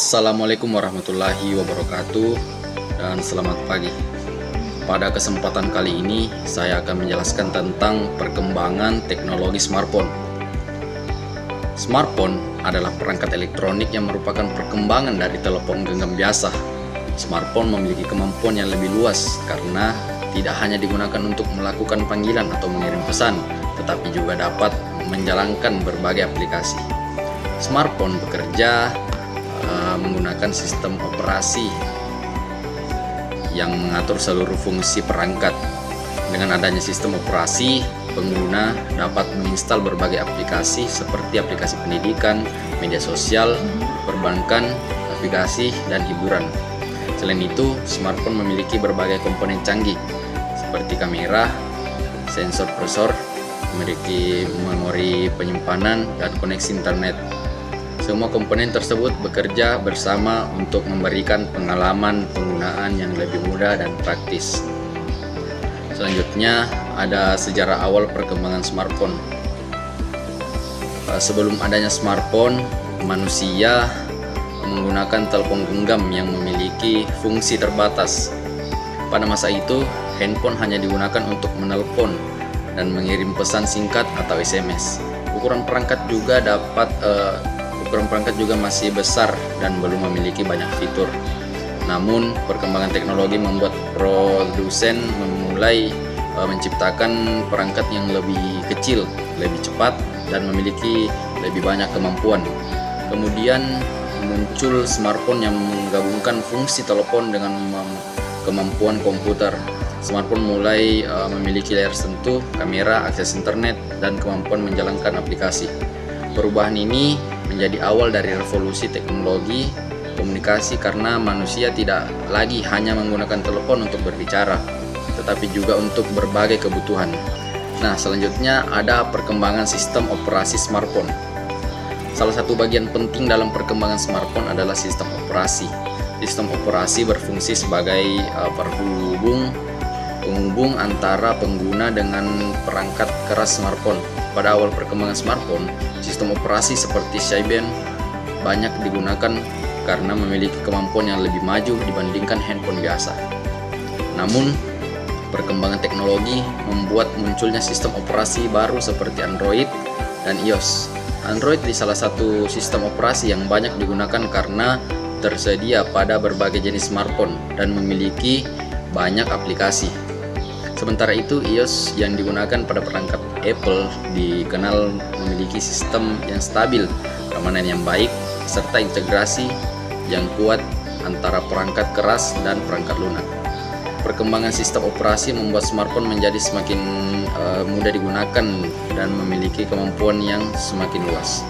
Assalamualaikum warahmatullahi wabarakatuh dan selamat pagi. Pada kesempatan kali ini saya akan menjelaskan tentang perkembangan teknologi smartphone. Smartphone adalah perangkat elektronik yang merupakan perkembangan dari telepon genggam biasa. Smartphone memiliki kemampuan yang lebih luas karena tidak hanya digunakan untuk melakukan panggilan atau mengirim pesan, tetapi juga dapat menjalankan berbagai aplikasi. Smartphone bekerja menggunakan sistem operasi yang mengatur seluruh fungsi perangkat. Dengan adanya sistem operasi, pengguna dapat menginstal berbagai aplikasi seperti aplikasi pendidikan, media sosial, perbankan, navigasi, dan hiburan. Selain itu, smartphone memiliki berbagai komponen canggih seperti kamera, sensor prosesor, memiliki memori penyimpanan, dan koneksi internet. Semua komponen tersebut bekerja bersama untuk memberikan pengalaman penggunaan yang lebih mudah dan praktis. Selanjutnya, ada sejarah awal perkembangan smartphone. Sebelum adanya smartphone, manusia menggunakan telepon genggam yang memiliki fungsi terbatas. Pada masa itu, handphone hanya digunakan untuk menelpon dan mengirim pesan singkat atau SMS. Ukuran perangkat juga masih besar dan belum memiliki banyak fitur. Namun, perkembangan teknologi membuat produsen memulai menciptakan perangkat yang lebih kecil, lebih cepat, dan memiliki lebih banyak kemampuan. Kemudian muncul smartphone yang menggabungkan fungsi telepon dengan kemampuan komputer. Smartphone mulai memiliki layar sentuh, kamera, akses internet, dan kemampuan menjalankan aplikasi. Perubahan ini menjadi awal dari revolusi teknologi komunikasi karena manusia tidak lagi hanya menggunakan telepon untuk berbicara, tetapi juga untuk berbagai kebutuhan. Nah, selanjutnya ada perkembangan sistem operasi smartphone. Salah satu bagian penting dalam perkembangan smartphone adalah sistem operasi. Sistem operasi berfungsi sebagai penghubung antara pengguna dengan perangkat keras smartphone. Pada awal perkembangan smartphone, sistem operasi seperti Symbian banyak digunakan karena memiliki kemampuan yang lebih maju dibandingkan handphone biasa. Namun, perkembangan teknologi membuat munculnya sistem operasi baru seperti Android dan iOS. Android adalah salah satu sistem operasi yang banyak digunakan karena tersedia pada berbagai jenis smartphone dan memiliki banyak aplikasi. Sementara itu, iOS yang digunakan pada perangkat Apple dikenal memiliki sistem yang stabil, keamanan yang baik, serta integrasi yang kuat antara perangkat keras dan perangkat lunak. Perkembangan sistem operasi membuat smartphone menjadi semakin mudah digunakan dan memiliki kemampuan yang semakin luas.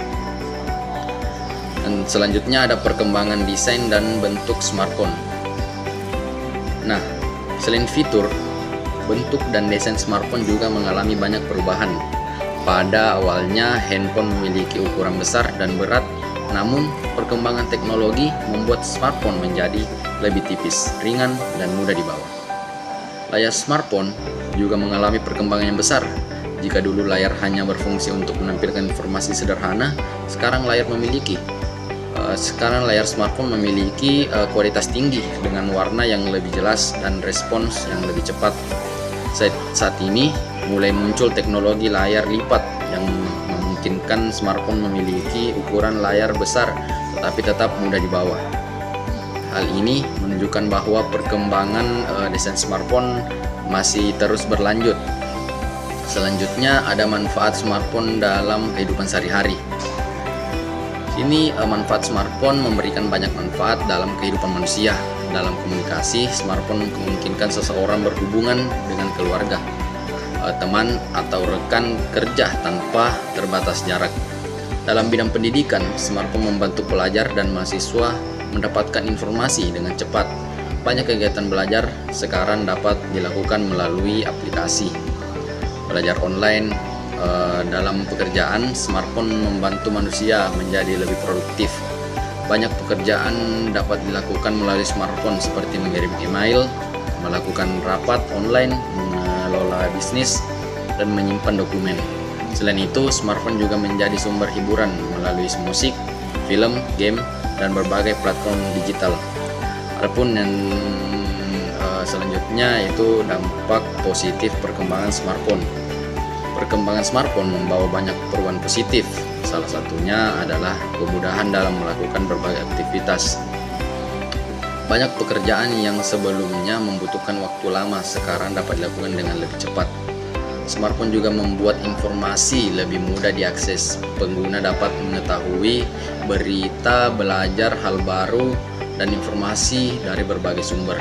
Dan selanjutnya ada perkembangan desain dan bentuk smartphone. Nah, selain fitur, bentuk dan desain smartphone juga mengalami banyak perubahan. Pada awalnya, handphone memiliki ukuran besar dan berat, namun perkembangan teknologi membuat smartphone menjadi lebih tipis, ringan, dan mudah dibawa. Layar smartphone juga mengalami perkembangan yang besar. Jika dulu layar hanya berfungsi untuk menampilkan informasi sederhana, sekarang layar smartphone memiliki kualitas tinggi dengan warna yang lebih jelas dan respons yang lebih cepat. Saat ini mulai muncul teknologi layar lipat yang memungkinkan smartphone memiliki ukuran layar besar tetapi tetap mudah dibawa. Hal ini menunjukkan bahwa perkembangan desain smartphone masih terus berlanjut. Selanjutnya ada manfaat smartphone dalam kehidupan sehari-hari. Ini manfaat smartphone memberikan banyak manfaat dalam kehidupan manusia. Dalam komunikasi, smartphone memungkinkan seseorang berhubungan dengan keluarga, teman, atau rekan kerja tanpa terbatas jarak. Dalam bidang pendidikan, smartphone membantu pelajar dan mahasiswa mendapatkan informasi dengan cepat. Banyak kegiatan belajar sekarang dapat dilakukan melalui aplikasi. Belajar online. Dalam pekerjaan, smartphone membantu manusia menjadi lebih produktif. Banyak pekerjaan dapat dilakukan melalui smartphone seperti mengirim email, melakukan rapat online, mengelola bisnis, dan menyimpan dokumen. Selain itu, smartphone juga menjadi sumber hiburan melalui musik, film, game, dan berbagai platform digital. Adapun yang selanjutnya itu dampak positif perkembangan smartphone. Perkembangan smartphone membawa banyak perubahan positif. Salah satunya adalah kemudahan dalam melakukan berbagai aktivitas. Banyak pekerjaan yang sebelumnya membutuhkan waktu lama sekarang dapat dilakukan dengan lebih cepat. Smartphone juga membuat informasi lebih mudah diakses. Pengguna dapat mengetahui berita, belajar hal baru, dan informasi dari berbagai sumber.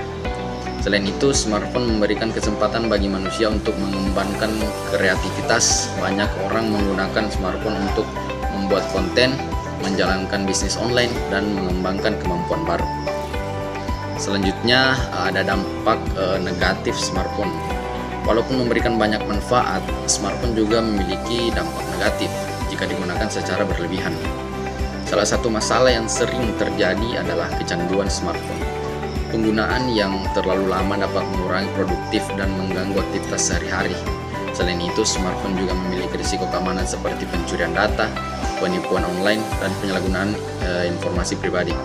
Selain itu, smartphone memberikan kesempatan bagi manusia untuk mengembangkan kreativitas. Banyak orang menggunakan smartphone untuk membuat konten, menjalankan bisnis online, dan mengembangkan kemampuan baru. Selanjutnya ada dampak negatif smartphone. Walaupun memberikan banyak manfaat, smartphone juga memiliki dampak negatif jika digunakan secara berlebihan. Salah satu masalah yang sering terjadi adalah kecanduan smartphone. Penggunaan yang terlalu lama dapat mengurangi produktif dan mengganggu aktivitas sehari-hari. Selain itu, smartphone juga memiliki risiko keamanan seperti pencurian data, penipuan online, dan penyalahgunaan informasi pribadi.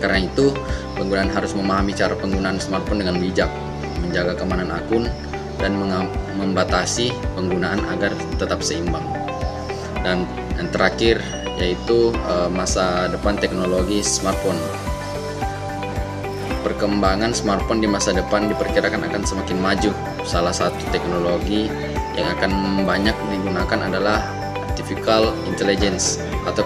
Karena itu, penggunaan harus memahami cara penggunaan smartphone dengan bijak, menjaga keamanan akun, dan membatasi penggunaan agar tetap seimbang. Dan yang terakhir yaitu masa depan teknologi smartphone. Perkembangan smartphone di masa depan diperkirakan akan semakin maju. Salah satu teknologi yang akan banyak digunakan adalah artificial intelligence atau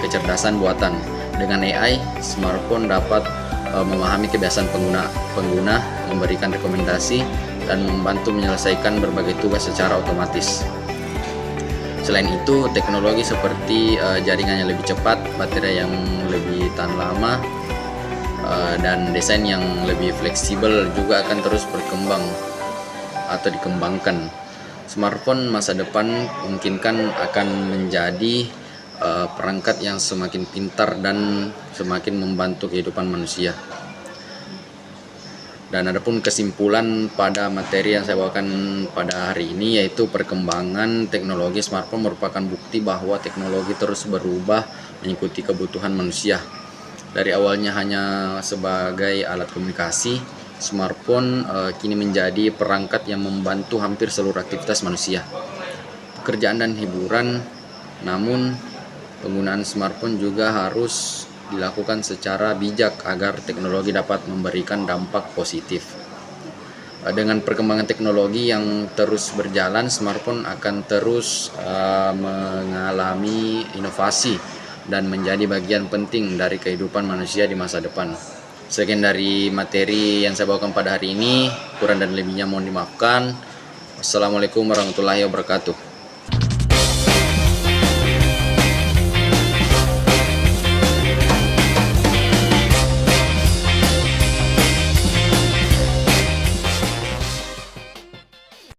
kecerdasan buatan. Dengan AI, smartphone dapat memahami kebiasaan pengguna, memberikan rekomendasi, dan membantu menyelesaikan berbagai tugas secara otomatis. Selain itu, teknologi seperti jaringan yang lebih cepat, baterai yang lebih tahan lama, dan desain yang lebih fleksibel juga akan terus berkembang atau dikembangkan. Smartphone masa depan memungkinkan akan menjadi perangkat yang semakin pintar dan semakin membantu kehidupan manusia. Dan adapun kesimpulan pada materi yang saya bawakan pada hari ini, yaitu perkembangan teknologi smartphone merupakan bukti bahwa teknologi terus berubah mengikuti kebutuhan manusia. Dari awalnya hanya sebagai alat komunikasi, smartphone kini menjadi perangkat yang membantu hampir seluruh aktivitas manusia, pekerjaan dan hiburan. Namun, penggunaan smartphone juga harus dilakukan secara bijak agar teknologi dapat memberikan dampak positif. Dengan perkembangan teknologi yang terus berjalan, smartphone akan terus mengalami inovasi dan menjadi bagian penting dari kehidupan manusia di masa depan. Sekian dari materi yang saya bawakan pada hari ini. Kurang dan lebihnya mohon dimaafkan. Wassalamualaikum warahmatullahi wabarakatuh.